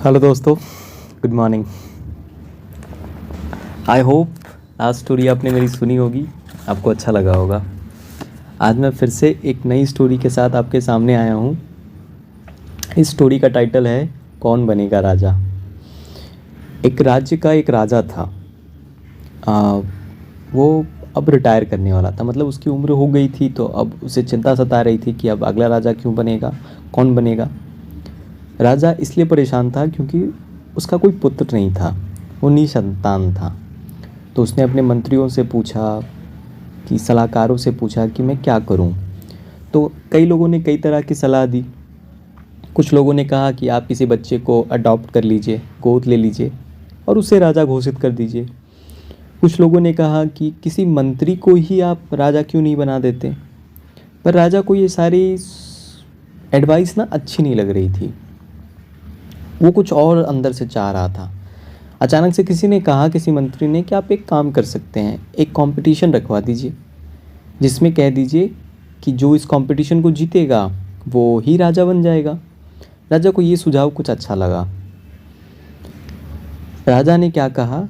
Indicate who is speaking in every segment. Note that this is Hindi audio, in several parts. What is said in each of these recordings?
Speaker 1: हेलो दोस्तों, गुड मॉर्निंग। आई होप आज स्टोरी आपने मेरी सुनी होगी, आपको अच्छा लगा होगा। आज मैं फिर से एक नई स्टोरी के साथ आपके सामने आया हूँ। इस स्टोरी का टाइटल है कौन बनेगा राजा। एक राज्य का एक राजा था। आ, वो अब रिटायर करने वाला था, मतलब उसकी उम्र हो गई थी, तो अब उसे चिंता सता रही थी कि अब अगला राजा क्यों बनेगा, कौन बनेगा। राजा इसलिए परेशान था क्योंकि उसका कोई पुत्र नहीं था, वो निसंतान था। तो उसने अपने मंत्रियों से पूछा, कि सलाहकारों से पूछा कि मैं क्या करूं। तो कई लोगों ने कई तरह की सलाह दी। कुछ लोगों ने कहा कि आप किसी बच्चे को अडॉप्ट कर लीजिए, गोद ले लीजिए और उसे राजा घोषित कर दीजिए। कुछ लोगों ने कहा कि किसी मंत्री को ही आप राजा क्यों नहीं बना देते। पर राजा को ये सारी एडवाइस ना अच्छी नहीं लग रही थी। वो कुछ और अंदर से चाह रहा था। अचानक से किसी ने कहा, किसी मंत्री ने, कि आप एक काम कर सकते हैं, एक कंपटीशन रखवा दीजिए जिसमें कह दीजिए कि जो इस कंपटीशन को जीतेगा वो ही राजा बन जाएगा। राजा को ये सुझाव कुछ अच्छा लगा। राजा ने क्या कहा,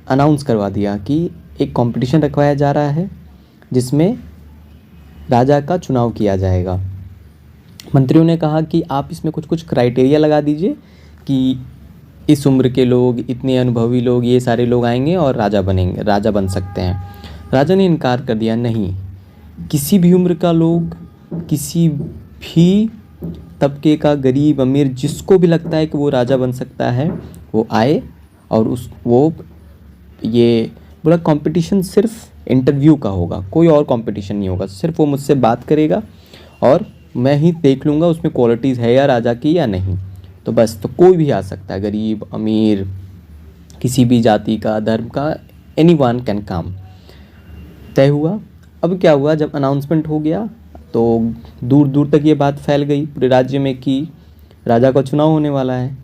Speaker 1: अनाउंस करवा दिया कि एक कंपटीशन रखवाया जा रहा है जिसमें राजा का चुनाव किया जाएगा। मंत्रियों ने कहा कि आप इसमें कुछ कुछ क्राइटेरिया लगा दीजिए कि इस उम्र के लोग, इतने अनुभवी लोग, ये सारे लोग आएंगे और राजा बनेंगे, राजा बन सकते हैं। राजा ने इनकार कर दिया, नहीं, किसी भी उम्र का लोग, किसी भी तबके का, गरीब अमीर, जिसको भी लगता है कि वो राजा बन सकता है वो आए। और ये बोला कंपटीशन सिर्फ इंटरव्यू का होगा, कोई और कंपटीशन नहीं होगा, सिर्फ वो मुझसे बात करेगा और मैं ही देख लूँगा उसमें क्वालिटीज़ है या राजा की या नहीं। तो बस, तो कोई भी आ सकता है, गरीब अमीर, किसी भी जाति का, धर्म का, एनी वन कैन कम। तय हुआ। अब क्या हुआ, जब अनाउंसमेंट हो गया तो दूर दूर तक ये बात फैल गई पूरे राज्य में कि राजा का चुनाव होने वाला है।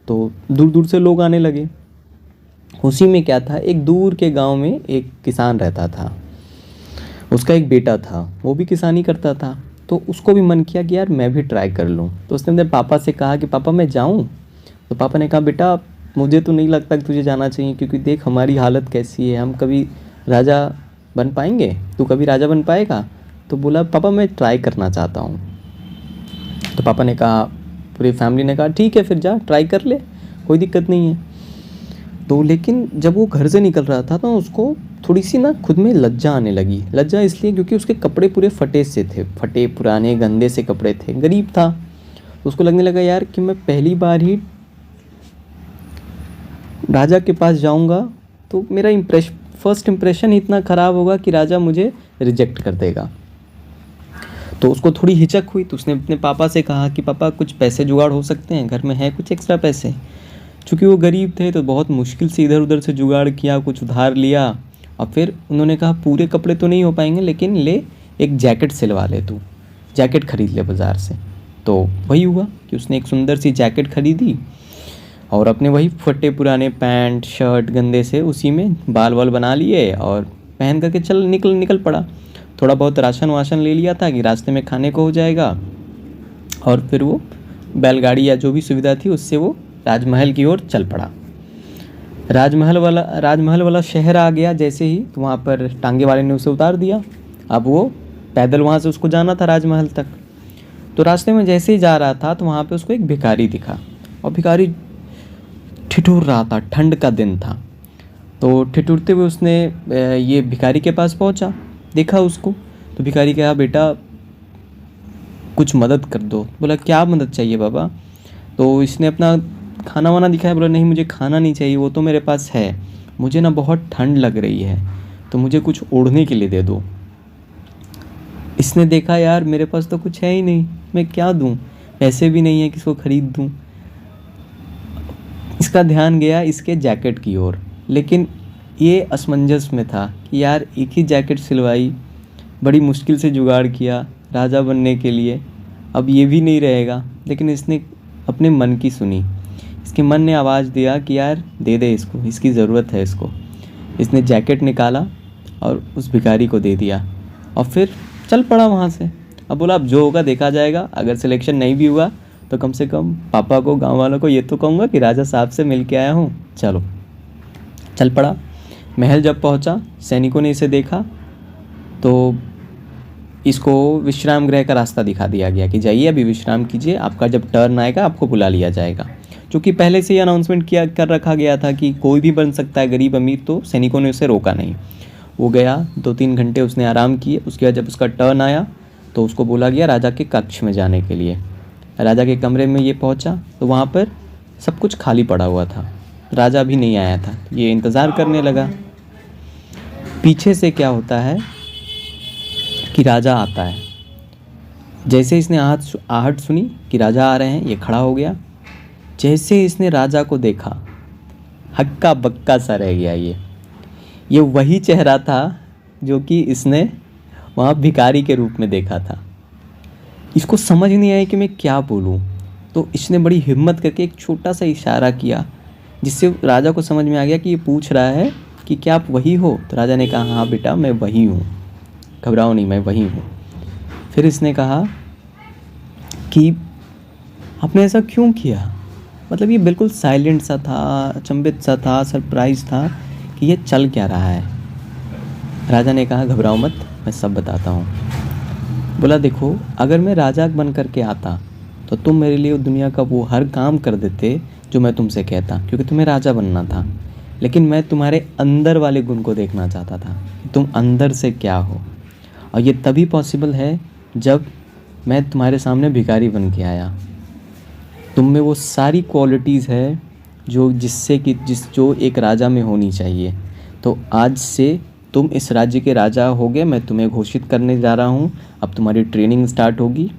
Speaker 1: तो दूर दूर से लोग आने लगे। उसी में क्या था, एक दूर के गांव में एक किसान रहता था। उसका एक बेटा था, वो भी किसानी करता था। तो उसको भी मन किया कि यार मैं भी ट्राई कर लूँ। तो उसने अपने पापा से कहा कि पापा मैं जाऊँ। तो पापा ने कहा, बेटा मुझे तो नहीं लगता कि तुझे जाना चाहिए, क्योंकि देख हमारी हालत कैसी है, हम कभी राजा बन पाएंगे, तू कभी राजा बन पाएगा। तो बोला, पापा मैं ट्राई करना चाहता हूँ। तो पापा ने कहा, पूरी फैमिली ने कहा, ठीक है फिर जा ट्राई कर ले, कोई दिक्कत नहीं है। तो लेकिन जब वो घर से निकल रहा था तो उसको थोड़ी सी ना खुद में लज्जा आने लगी। लज्जा इसलिए क्योंकि उसके कपड़े पूरे फटे से थे, फटे पुराने गंदे से कपड़े थे, गरीब था। तो उसको लगने लगा यार कि मैं पहली बार ही राजा के पास जाऊंगा तो मेरा फर्स्ट इम्प्रेशन ही इतना ख़राब होगा कि राजा मुझे रिजेक्ट कर देगा। तो उसको थोड़ी हिचक हुई। तो उसने अपने पापा से कहा कि पापा कुछ पैसे जुगाड़ हो सकते हैं, घर में है कुछ एक्स्ट्रा पैसे। चूँकि वो गरीब थे तो बहुत मुश्किल से इधर उधर से जुगाड़ किया, कुछ उधार लिया। और फिर उन्होंने कहा, पूरे कपड़े तो नहीं हो पाएंगे, लेकिन ले एक जैकेट सिलवा ले, तू जैकेट खरीद ले बाज़ार से। तो वही हुआ कि उसने एक सुंदर सी जैकेट खरीदी और अपने वही फटे पुराने पैंट शर्ट गंदे से उसी में बाल वाल बना लिए और पहन करके निकल पड़ा। थोड़ा बहुत राशन वाशन ले लिया था कि रास्ते में खाने को हो जाएगा। और फिर वो बैलगाड़ी या जो भी सुविधा थी उससे वो राजमहल की ओर चल पड़ा। राजमहल वाला शहर आ गया जैसे ही, तो वहाँ पर टांगे वाले ने उसे उतार दिया। अब वो पैदल वहाँ से उसको जाना था राजमहल तक। तो रास्ते में जैसे ही जा रहा था तो वहाँ पे उसको एक भिखारी दिखा और भिखारी ठिठुर रहा था, ठंड का दिन था। तो ठिठुरते हुए उसने ये भिखारी के पास पहुँचा, देखा उसको। तो भिखारी कहा, बेटा कुछ मदद कर दो। बोला, क्या मदद चाहिए बाबा। तो इसने अपना खाना वाना दिखाया। बोला, नहीं मुझे खाना नहीं चाहिए, वो तो मेरे पास है, मुझे ना बहुत ठंड लग रही है तो मुझे कुछ ओढ़ने के लिए दे दो। इसने देखा, यार मेरे पास तो कुछ है ही नहीं, मैं क्या दूँ, पैसे भी नहीं है किसको खरीद दूँ। इसका ध्यान गया इसके जैकेट की ओर, लेकिन ये असमंजस में था कि यार एक ही जैकेट सिलवाई, बड़ी मुश्किल से जुगाड़ किया राजा बनने के लिए, अब ये भी नहीं रहेगा। लेकिन इसने अपने मन की सुनी। इसके मन ने आवाज़ दिया कि यार दे दे इसको, इसकी ज़रूरत है इसको। इसने जैकेट निकाला और उस भिखारी को दे दिया और फिर चल पड़ा वहाँ से। अब बोला, अब जो होगा देखा जाएगा, अगर सिलेक्शन नहीं भी हुआ तो कम से कम पापा को, गांव वालों को ये तो कहूँगा कि राजा साहब से मिल के आया हूँ। चलो, चल पड़ा। महल जब पहुँचा, सैनिकों ने इसे देखा तो इसको विश्राम गृह का रास्ता दिखा दिया गया कि जाइए अभी विश्राम कीजिए, आपका जब टर्न आएगा आपको बुला लिया जाएगा। क्योंकि पहले से ही अनाउंसमेंट किया कर रखा गया था कि कोई भी बन सकता है गरीब अमीर, तो सैनिकों ने उसे रोका नहीं। वो गया, 2-3 घंटे उसने आराम किए। उसके बाद जब उसका टर्न आया तो उसको बोला गया राजा के कक्ष में जाने के लिए। राजा के कमरे में ये पहुंचा तो वहाँ पर सब कुछ खाली पड़ा हुआ था, राजा भी नहीं आया था। ये इंतज़ार करने लगा। पीछे से क्या होता है कि राजा आता है। जैसे इसने आहट सुनी कि राजा आ रहे हैं, ये खड़ा हो गया। जैसे इसने राजा को देखा, हक्का बक्का सा रह गया। ये वही चेहरा था जो कि इसने वहाँ भिखारी के रूप में देखा था। इसको समझ नहीं आया कि मैं क्या बोलूँ, तो इसने बड़ी हिम्मत करके एक छोटा सा इशारा किया, जिससे राजा को समझ में आ गया कि ये पूछ रहा है कि क्या आप वही हो। तो राजा ने कहा हाँ बेटा मैं वही हूँ, घबराओ नहीं, मैं वही हूँ। फिर इसने कहा कि आपने ऐसा क्यों किया। मतलब ये बिल्कुल साइलेंट सा था, अचंभित सा था, सरप्राइज था कि ये चल क्या रहा है। राजा ने कहा घबराओ मत, मैं सब बताता हूँ। बोला देखो, अगर मैं राजा बन कर के आता तो तुम मेरे लिए दुनिया का वो हर काम कर देते जो मैं तुमसे कहता, क्योंकि तुम्हें राजा बनना था। लेकिन मैं तुम्हारे अंदर वाले गुण को देखना चाहता था कि तुम अंदर से क्या हो। और ये तभी पॉसिबल है जब मैं तुम्हारे सामने भिखारी बन के आया। तुम में वो सारी क्वालिटीज़ है जो जो एक राजा में होनी चाहिए। तो आज से तुम इस राज्य के राजा होगे। मैं तुम्हें घोषित करने जा रहा हूँ। अब तुम्हारी ट्रेनिंग स्टार्ट होगी,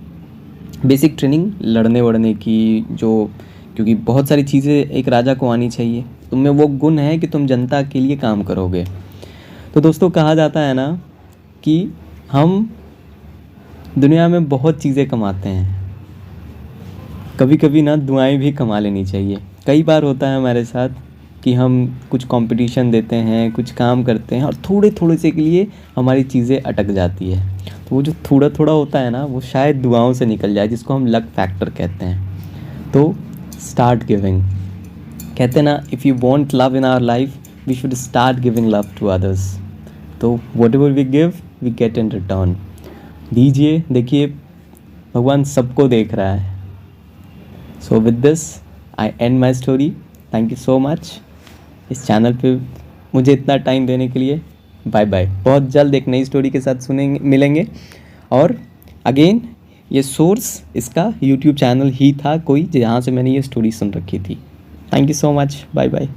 Speaker 1: बेसिक ट्रेनिंग लड़ने वड़ने की, जो क्योंकि बहुत सारी चीज़ें एक राजा को आनी चाहिए। तुम में वो गुण है कि तुम जनता के लिए काम करोगे। तो दोस्तों, कहा जाता है ना कि हम दुनिया में बहुत चीज़ें कमाते हैं, कभी कभी ना दुआएं भी कमा लेनी चाहिए। कई बार होता है हमारे साथ कि हम कुछ कंपटीशन देते हैं, कुछ काम करते हैं और थोड़े थोड़े से के लिए हमारी चीज़ें अटक जाती है। तो वो जो थोड़ा थोड़ा होता है ना, वो शायद दुआओं से निकल जाए, जिसको हम लक फैक्टर कहते हैं। तो स्टार्ट गिविंग। कहते हैं ना, if you want love in our life we should start giving love to others. तो whatever we give we get in return. दीजिए, देखिए भगवान सबको देख रहा है। So with this I end my story. Thank you so much इस चैनल पे मुझे इतना टाइम देने के लिए। Bye bye. बहुत जल्द एक नई स्टोरी के साथ मिलेंगे। और अगेन, ये सोर्स इसका यूट्यूब चैनल ही था कोई, जहाँ से मैंने ये स्टोरी सुन रखी थी। Thank you so much. Bye bye.